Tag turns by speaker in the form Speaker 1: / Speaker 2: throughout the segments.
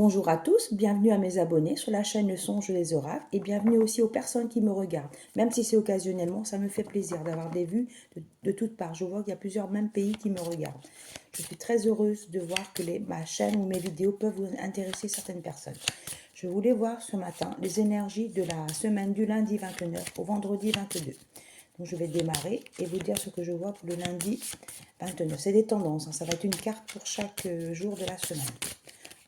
Speaker 1: Bonjour à tous, bienvenue à mes abonnés sur la chaîne Le Songe des Oracles et bienvenue aussi aux personnes qui me regardent. Même si c'est occasionnellement, ça me fait plaisir d'avoir des vues de toutes parts. Je vois qu'il y a plusieurs mêmes pays qui me regardent. Je suis très heureuse de voir que ma chaîne ou mes vidéos peuvent vous intéresser certaines personnes. Je voulais voir ce matin les énergies de la semaine du lundi 29 au vendredi 22. Donc je vais démarrer et vous dire ce que je vois pour le lundi 29. C'est des tendances, hein. Ça va être une carte pour chaque jour de la semaine.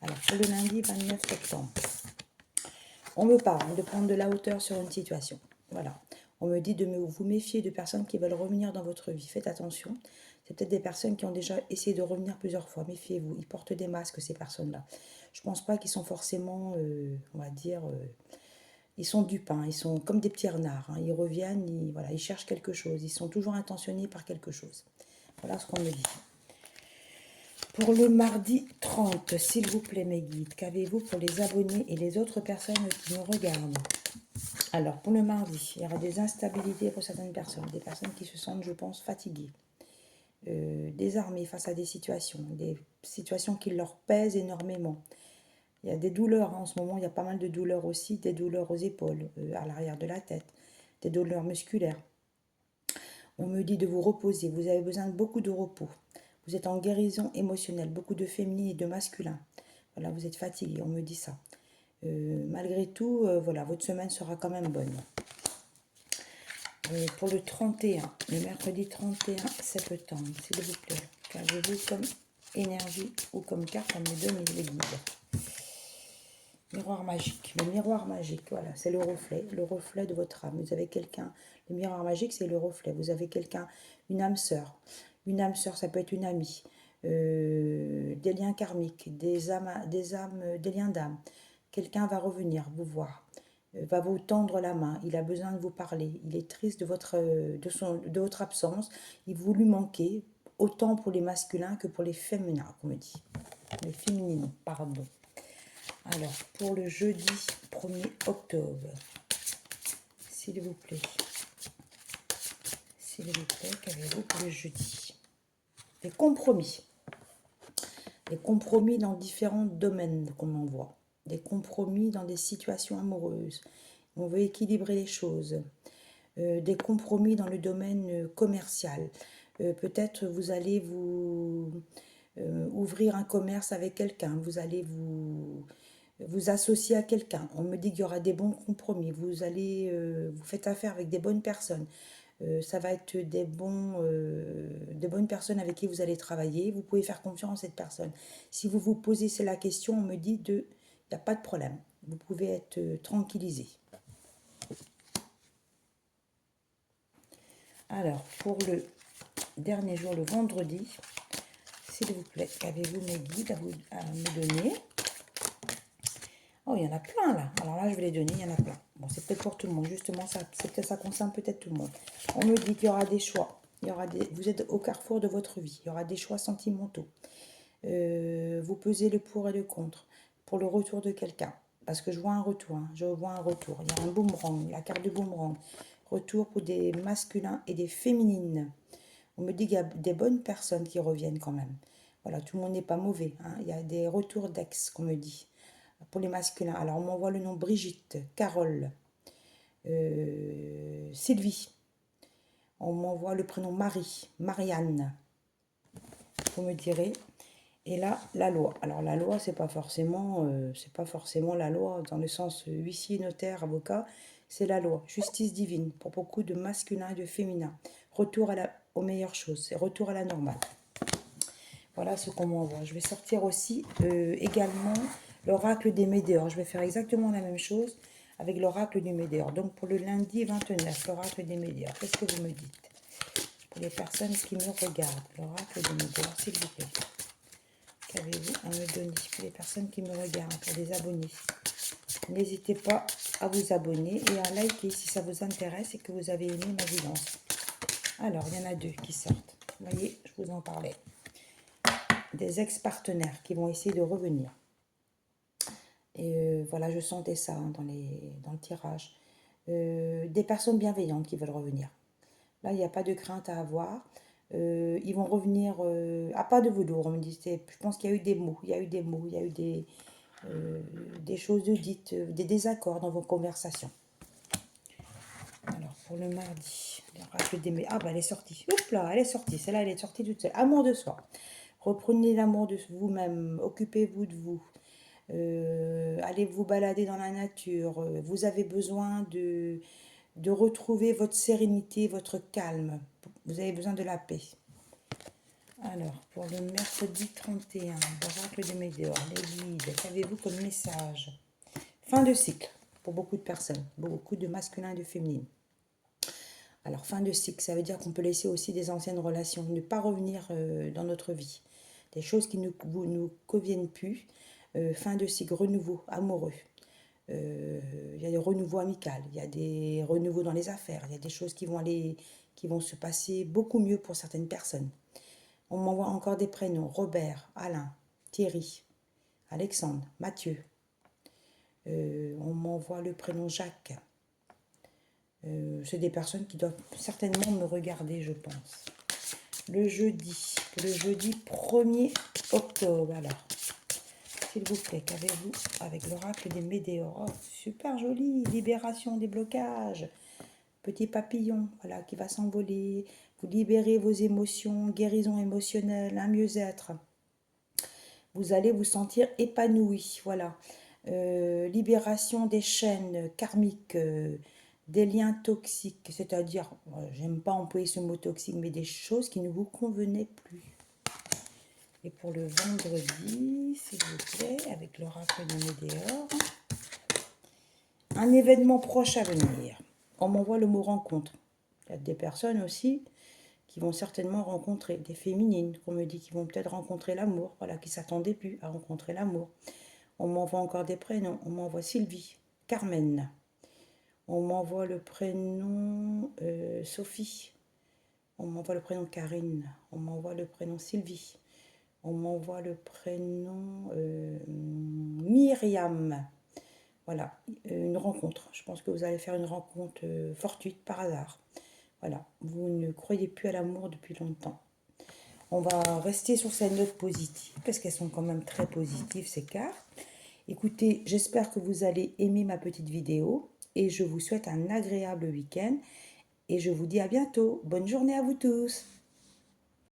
Speaker 1: Alors, pour le lundi 29 septembre, on me parle de prendre de la hauteur sur une situation. Voilà. On me dit de vous méfier de personnes qui veulent revenir dans votre vie. Faites attention. C'est peut-être des personnes qui ont déjà essayé de revenir plusieurs fois. Méfiez-vous. Ils portent des masques, ces personnes-là. Je ne pense pas qu'ils sont forcément, on va dire, ils sont dupes. Hein. Ils sont comme des petits renards. Hein. Ils reviennent, voilà, ils cherchent quelque chose. Ils sont toujours intentionnés par quelque chose. Voilà ce qu'on me dit. Pour le mardi 30, s'il vous plaît mes guides, qu'avez-vous pour les abonnés et les autres personnes qui nous regardent? Alors, pour le mardi, il y aura des instabilités pour certaines personnes, des personnes qui se sentent, je pense, fatiguées, désarmées face à des situations qui leur pèsent énormément. Il y a des douleurs, hein, en ce moment, il y a pas mal de douleurs aussi, des douleurs aux épaules, à l'arrière de la tête, des douleurs musculaires. On me dit de vous reposer, vous avez besoin de beaucoup de repos. Vous êtes en guérison émotionnelle, beaucoup de féminin et de masculin. Voilà, vous êtes fatigué, on me dit ça. Malgré tout, voilà, votre semaine sera quand même bonne. Pour le 31, le mercredi 31 septembre, s'il vous plaît, qu'avez-vous comme énergie ou comme carte à me donner les guides? Miroir magique. Le miroir magique, voilà, c'est le reflet de votre âme. Vous avez quelqu'un, le miroir magique, c'est le reflet. Vous avez quelqu'un, une âme sœur. Une âme sœur, ça peut être une amie. Des liens karmiques, des liens d'âme. Quelqu'un va revenir vous voir, va vous tendre la main. Il a besoin de vous parler. Il est triste de votre absence. Il vous lui manquez, autant pour les masculins que pour les féminins, qu'on me dit. Les féminines, pardon. Alors, pour le jeudi 1er octobre, s'il vous plaît, qu'avez-vous pour le jeudi? Des compromis. Des compromis dans différents domaines qu'on envoie. Des compromis dans des situations amoureuses. On veut équilibrer les choses. Des compromis dans le domaine commercial. Peut-être vous allez ouvrir un commerce avec quelqu'un. Vous allez vous associer à quelqu'un. On me dit qu'il y aura des bons compromis. Vous faites affaire avec des bonnes personnes. Ça va être des bonnes personnes avec qui vous allez travailler. Vous pouvez faire confiance à cette personne. Si vous vous posez la question, on me dit il n'y a pas de problème. Vous pouvez être tranquillisé. Alors, pour le dernier jour, le vendredi, s'il vous plaît, qu'avez-vous mes guides à me donner? Oh, il y en a plein là. Alors là, je vais les donner, il y en a plein. Bon, c'est peut-être pour tout le monde. Justement, ça concerne peut-être tout le monde. On me dit qu'il y aura des choix. Vous êtes au carrefour de votre vie. Il y aura des choix sentimentaux. Vous pesez le pour et le contre pour le retour de quelqu'un. Parce que je vois un retour. Hein. Je vois un retour. Il y a un boomerang, la carte du boomerang. Retour pour des masculins et des féminines. On me dit qu'il y a des bonnes personnes qui reviennent quand même. Voilà, tout le monde n'est pas mauvais. Hein. Il y a des retours d'ex, qu'on me dit. Pour les masculins. Alors, on m'envoie le nom Brigitte, Carole, Sylvie. On m'envoie le prénom Marie, Marianne. Vous me direz. Et là, la loi. Alors, la loi, c'est pas forcément la loi dans le sens huissier, notaire, avocat. C'est la loi. Justice divine pour beaucoup de masculins et de féminins. Retour aux meilleures choses. C'est retour à la normale. Voilà ce qu'on m'envoie. Je vais sortir aussi également l'oracle des Médéors. Je vais faire exactement la même chose avec l'oracle du Médéor. Donc pour le lundi 29, l'oracle des Médéors. Qu'est-ce que vous me dites? Pour les personnes qui me regardent, l'oracle des Médéors, s'il vous plaît. Qu'avez-vous à me donner pour les personnes qui me regardent, pour les abonnés? N'hésitez pas à vous abonner et à liker si ça vous intéresse et que vous avez aimé ma guidance. Alors, il y en a deux qui sortent. Vous voyez, je vous en parlais. Des ex-partenaires qui vont essayer de revenir. Et voilà, je sentais ça hein, dans le tirage. Des personnes bienveillantes qui veulent revenir. Là, il n'y a pas de crainte à avoir. Ils vont revenir à pas de velours. On me dit, je pense qu'il y a eu des mots. Il y a eu des mots. Il y a eu des choses dites, des désaccords dans vos conversations. Alors, pour le mardi, l'oracle des... Ah, bah, elle est sortie. Oups là, elle est sortie. Celle-là, elle est sortie toute seule. Amour de soi. Reprenez l'amour de vous-même. Occupez-vous de vous. Allez vous balader dans la nature. Vous avez besoin de retrouver votre sérénité, votre calme. Vous avez besoin de la paix. Alors, pour le mercredi 31, l'oracle des Météores, les guides, qu'avez-vous comme message? Fin de cycle pour beaucoup de personnes, beaucoup de masculins et de féminines. Alors, fin de cycle, ça veut dire qu'on peut laisser aussi des anciennes relations, ne pas revenir dans notre vie. Des choses qui ne nous conviennent plus. Fin de cycle, renouveau amoureux. Il y a des renouveaux amicaux, il y a des renouveaux dans les affaires, il y a des choses qui vont se passer beaucoup mieux pour certaines personnes. On m'envoie encore des prénoms, Robert, Alain, Thierry, Alexandre, Mathieu. On m'envoie le prénom Jacques. C'est des personnes qui doivent certainement me regarder, je pense. Le jeudi 1er octobre, alors, s'il vous plaît, qu'avez-vous avec l'oracle des Météores? Oh, super joli, libération des blocages, petit papillon, voilà, qui va s'envoler, vous libérez vos émotions, guérison émotionnelle, un mieux-être. Vous allez vous sentir épanoui, voilà. Libération des chaînes karmiques, des liens toxiques, c'est-à-dire, j'aime pas employer ce mot toxique, mais des choses qui ne vous convenaient plus. Et pour le vendredi, s'il vous plaît, avec l'oracle de Météores, un événement proche à venir. On m'envoie le mot rencontre. Il y a des personnes aussi qui vont certainement rencontrer, des féminines, qu'on me dit, qui vont peut-être rencontrer l'amour, voilà, qui ne s'attendaient plus à rencontrer l'amour. On m'envoie encore des prénoms. On m'envoie Sylvie, Carmen. On m'envoie le prénom Sophie. On m'envoie le prénom Karine. On m'envoie le prénom Sylvie. On m'envoie le prénom Myriam. Voilà, une rencontre. Je pense que vous allez faire une rencontre fortuite par hasard. Voilà, vous ne croyez plus à l'amour depuis longtemps. On va rester sur cette note positive parce qu'elles sont quand même très positives ces cartes. Écoutez, j'espère que vous allez aimer ma petite vidéo et je vous souhaite un agréable week-end et je vous dis à bientôt. Bonne journée à vous tous.